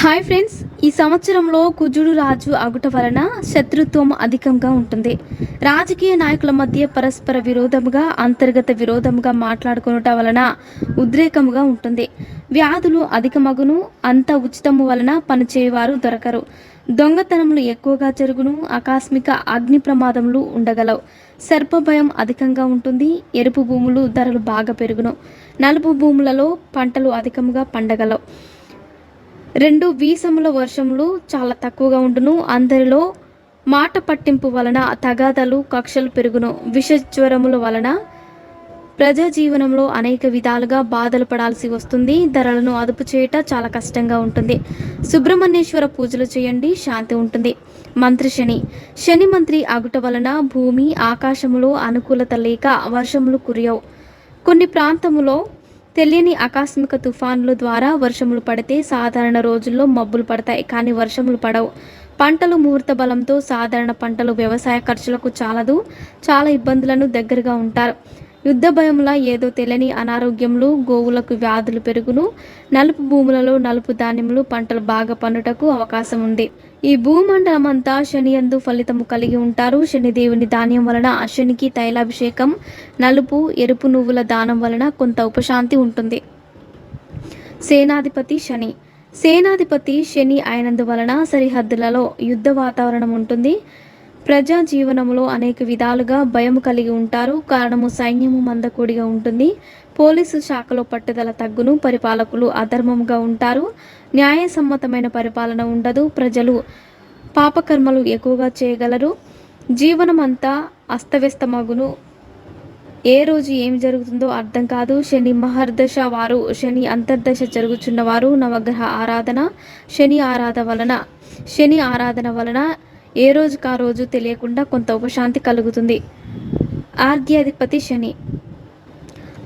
Hi friends, ఈ సంవత్సరంలో కుజుడు రాజు అగుట వలన శత్రుత్వం అధికంగా ఉంటుంది. రాజకీయ నాయకుల మధ్య పరస్పర విరోధముగా, అంతర్గత విరోధముగా మాట్లాడుకొనుట వలన ఉద్రేకముగా ఉంటుంది. వ్యాధులు అధికమగును, అంత ఉచితము వలన పనిచేయవారు దొరకరు. దొంగతనములు ఎక్కువగా జరుగును, ఆకస్మిక అగ్ని ప్రమాదములు ఉండగలవు. సర్పభయం అధికంగా ఉంటుంది. ఎరుపు భూములు ధరలు బాగా పెరుగును. నలుపు భూములలో పంటలు అధికముగా పండగలవు. 2 వీసముల వర్షములు చాలా తక్కువగా ఉండును. అందరిలో మాట పట్టింపు వలన తగాదలు, కక్షలు పెరుగును. విషజ్వరముల వలన ప్రజా జీవనంలో అనేక విధాలుగా బాధలు పడాల్సి వస్తుంది. ధరలను అదుపు చేయట చాలా కష్టంగా ఉంటుంది. సుబ్రహ్మణ్యేశ్వర పూజలు చేయండి, శాంతి ఉంటుంది. మంత్రి శని. శని మంత్రి అగుట వలన భూమి, ఆకాశములో అనుకూలత లేక వర్షములు కురియవు. కొన్ని ప్రాంతములో తెలియని ఆకస్మిక తుఫానుల ద్వారా వర్షములు పడితే సాధారణ రోజుల్లో మబ్బులు పడతాయి, కానీ వర్షములు పడవు. పంటలు ముహూర్త బలంతో సాధారణ పంటలు వ్యవసాయ ఖర్చులకు చాలదు. చాలా ఇబ్బందులను దగ్గరగా ఉంటారు. యుద్ధ భయముల ఏదో తెలియని అనారోగ్యములు, గోవులకు వ్యాధులు పెరుగును. నలుపు భూములలో నలుపు ధాన్యములు పంటలు బాగా పండుటకు అవకాశం ఉంది. ఈ భూమండలమంతా శనియందు ఫలితము కలిగి ఉంటారు. శనిదేవుని ధాన్యం వలన శనికి తైలాభిషేకం, నలుపు ఎరుపు నువ్వుల దానం వలన కొంత ఉపశాంతి ఉంటుంది. సేనాధిపతి శని. సేనాధిపతి శని అయినందువలన సరిహద్దులలో యుద్ధ వాతావరణం ఉంటుంది. ప్రజా జీవనములో అనేక విధాలుగా భయము కలిగి ఉంటారు. కారణము సైన్యము మందకొడిగా ఉంటుంది. పోలీసు శాఖలో పట్టుదల తగ్గును. పరిపాలకులు అధర్మముగా ఉంటారు. న్యాయసమ్మతమైన పరిపాలన ఉండదు. ప్రజలు పాపకర్మలు ఎక్కువగా చేయగలరు. జీవనం అంతా అస్తవ్యస్తమగును. ఏ రోజు ఏమి జరుగుతుందో అర్థం కాదు. శని మహర్దశ వారు, శని అంతర్దశ జరుగుచున్నవారు నవగ్రహ ఆరాధన, శని ఆరాధన వలన ఏ రోజుకా రోజు తెలియకుండా కొంత ఉపశాంతి కలుగుతుంది. ఆర్గ్యాధిపతి శని.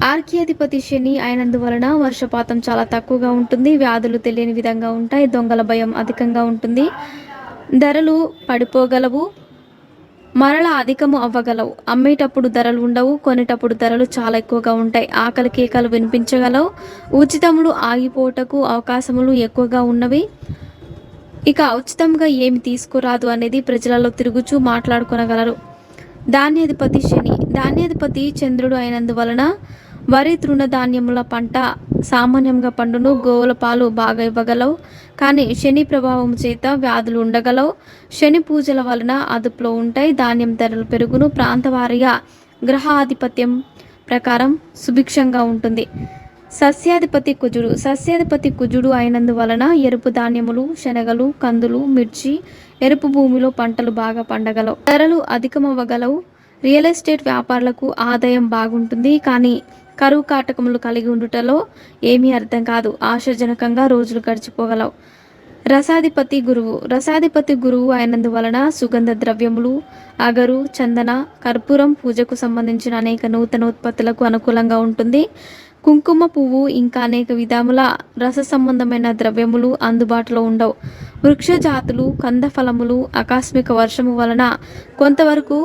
ఆర్గ్యాధిపతి శని అయినందువలన వర్షపాతం చాలా తక్కువగా ఉంటుంది. వ్యాధులు తెలియని విధంగా ఉంటాయి. దొంగల భయం అధికంగా ఉంటుంది. ధరలు పడిపోగలవు, మరలా అధికము అవ్వగలవు. అమ్మేటప్పుడు ధరలు ఉండవు, కొనేటప్పుడు ధరలు చాలా ఎక్కువగా ఉంటాయి. ఆకలి కేకలు వినిపించగలవు. ఉచితములు ఆగిపోవటకు అవకాశములు ఎక్కువగా ఉన్నవి. ఇక ఉచితంగా ఏమి తీసుకురాదు అనేది ప్రజలలో తిరుగుచూ మాట్లాడుకొనగలరు. ధాన్యాధిపతి శని. ధాన్యాధిపతి చంద్రుడు అయినందువలన వరి, తృణధాన్యముల పంట సామాన్యంగా పండును. గోవుల పాలు బాగా ఇవ్వగలవు, కానీ శని ప్రభావం చేత వ్యాధులు ఉండగలవు. శని పూజల వలన అదుపులో ఉంటాయి. ధాన్యం ధరలు పెరుగును. ప్రాంతవారీగా గ్రహాధిపత్యం ప్రకారం సుభిక్షంగా ఉంటుంది. సస్యాధిపతి కుజుడు. సస్యాధిపతి కుజుడు అయినందువలన ఎరుపు ధాన్యములు, శనగలు, కందులు, మిర్చి, ఎరుపు భూమిలో పంటలు బాగా పండగలవు. ధరలు అధికమవ్వగలవు. రియల్ ఎస్టేట్ వ్యాపారులకు ఆదాయం బాగుంటుంది, కానీ కరువు కాటకములు కలిగి ఉండుటలో ఏమీ అర్థం కాదు. ఆశాజనకంగా రోజులు గడిచిపోగలవు. రసాధిపతి గురువు. రసాధిపతి గురువు అయినందువలన సుగంధ ద్రవ్యములు, అగరు, చందన, కర్పూరం పూజకు సంబంధించిన అనేక నూతన ఉత్పత్తులకు అనుకూలంగా ఉంటుంది. కుంకుమ పువ్వు ఇంకా అనేక విధముల రస సంబంధమైన ద్రవ్యములు అందుబాటులో ఉండవు. వృక్ష జాతులు, కంద ఫలములు ఆకస్మిక వర్షము వలన కొంతవరకు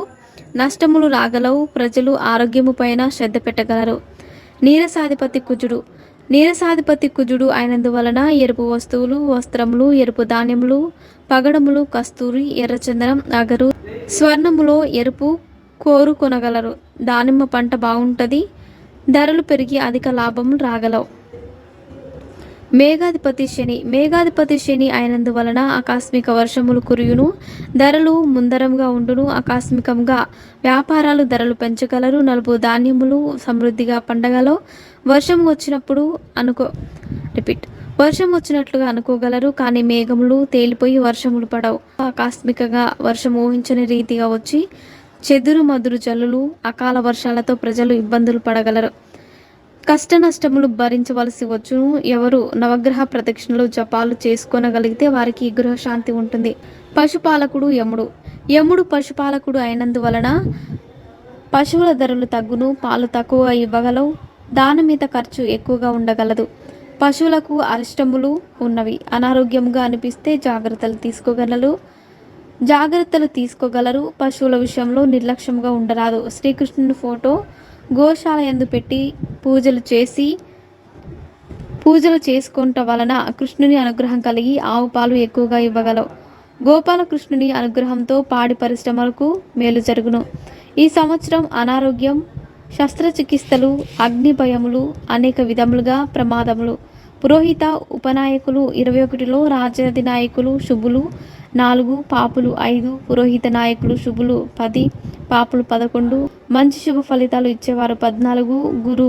నష్టములు రాగలవు. ప్రజలు ఆరోగ్యము పైన శ్రద్ధ పెట్టగలరు. నీరసాధిపతి కుజుడు. నీరసాధిపతి కుజుడు అయినందువలన ఎరుపు వస్తువులు, వస్త్రములు, ఎరుపు ధాన్యములు, పగడములు, కస్తూరి, ఎర్రచందనం, అగరు, స్వర్ణములో ఎరుపు కోరుకొనగలరు. దానిమ్మ పంట బాగుంటుంది. ధరలు పెరిగి అధిక లాభం రాగలవు. మేఘాధిపతి శని. మేఘాధిపతి శని అయినందువలన ఆకస్మిక వర్షములు కురియును. ధరలు ముందరంగా ఉండును. ఆకస్మికంగా వ్యాపారాలు ధరలు పెంచగలరు. నలుపు ధాన్యములు సమృద్ధిగా పండగలవు. వర్షం వచ్చినట్లుగా అనుకోగలరు, కానీ మేఘములు తేలిపోయి వర్షములు పడవు. ఆకస్మికంగా వర్షం ఊహించని రీతిగా వచ్చి చెదురు మదురు జల్లులు, అకాల వర్షాలతో ప్రజలు ఇబ్బందులు పడగలరు. కష్ట నష్టములు భరించవలసి వచ్చును. ఎవరు నవగ్రహ ప్రదక్షిణలు జపాలు చేసుకోనగలిగితే వారికి గృహశాంతి ఉంటుంది. పశుపాలకుడు యముడు. యముడు పశుపాలకుడు అయినందువలన పశువుల ధరలు తగ్గును. పాలు తక్కువ ఇవ్వగలవు. దాని మీద ఖర్చు ఎక్కువగా ఉండగలదు. పశువులకు అరిష్టములు ఉన్నవి. అనారోగ్యంగా అనిపిస్తే జాగ్రత్తలు తీసుకోగలరు. పశువుల విషయంలో నిర్లక్ష్యంగా ఉండరాదు. శ్రీకృష్ణుని ఫోటో గోశాల యందు పెట్టి పూజలు చేసి పూజలు చేసుకుంట వలన కృష్ణుని అనుగ్రహం కలిగి ఆవు పాలు ఎక్కువగా ఇవ్వగలవు. గోపాలకృష్ణుని అనుగ్రహంతో పాడి పరిశ్రమలకు మేలు జరుగును. ఈ సంవత్సరం అనారోగ్యం, శస్త్రచికిత్సలు, అగ్ని భయములు, అనేక విధములుగా ప్రమాదములు. పురోహిత ఉపనాయకులు 21లో, రాజాధినాయకులు శుభులు 4, పాపులు 5, పురోహిత నాయకులు శుభులు 10, పాపులు 11, మంచి శుభ ఫలితాలు ఇచ్చేవారు 14, గురు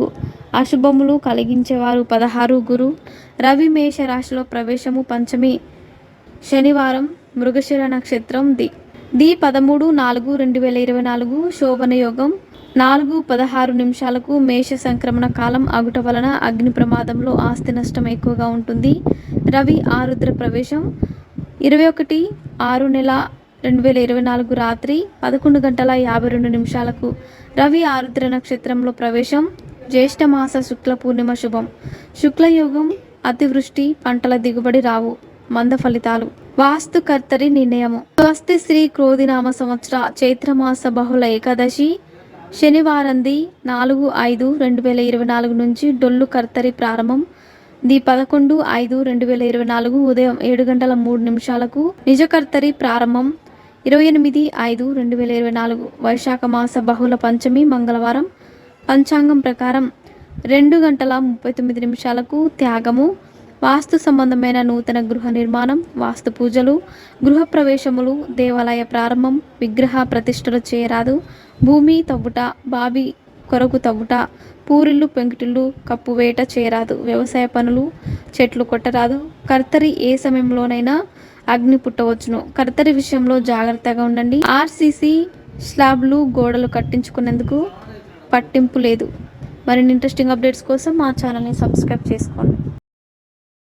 అశుభములు కలిగించేవారు 16. గురు రవి మేష రాశిలో ప్రవేశము పంచమి శనివారం మృగశిర నక్షత్రం ది 13/4/2024 శోభన యోగం 4:16 మేష సంక్రమణ కాలం అగుట వలన అగ్ని ప్రమాదంలో ఆస్తి నష్టం ఎక్కువగా ఉంటుంది. రవి ఆరుద్ర ప్రవేశం 21/6/2024 రాత్రి 11:52 రవి ఆరుద్ర నక్షత్రంలో ప్రవేశం. జ్యేష్ఠమాస శుక్ల పూర్ణిమ శుభం. శుక్లయోగం అతివృష్టి, పంటల దిగుబడి రావు. మంద ఫలితాలు. వాస్తు కర్తరి నిర్ణయము. స్వస్తి శ్రీ క్రోధినామ సంవత్సర చైత్రమాస బహుళ ఏకాదశి శనివారంది 4/5/2024 నుంచి డొల్లు కర్తరి ప్రారంభం. ది 11/5/2024 ఉదయం 7:03 నిజ కర్తరి ప్రారంభం. 28/5/2024 వైశాఖ మాస బహుళ పంచమి మంగళవారం. పంచాంగం ప్రకారం 2:39 త్యాగము. వాస్తు సంబంధమైన నూతన గృహ నిర్మాణం, వాస్తు పూజలు, గృహ ప్రవేశములు, దేవాలయ ప్రారంభం, విగ్రహ ప్రతిష్టలు చేయరాదు. భూమి తవ్వుట, బావి కొరకు తవ్వుట, పూరిళ్ళు పెంకుటిల్లు కప్పువేట చేయరాదు. వ్యవసాయ పనులు, చెట్లు కొట్టరాదు. కర్తరి ఏ సమయంలోనైనా అగ్ని పుట్టవచ్చును. కర్తరి విషయంలో జాగ్రత్తగా ఉండండి. ఆర్సీసీ స్లాబ్లు, గోడలు కట్టించుకునేందుకు పట్టింపు లేదు. మరిన్ని ఇంట్రెస్టింగ్ అప్డేట్స్ కోసం మా ఛానల్ని సబ్స్క్రైబ్ చేసుకోండి.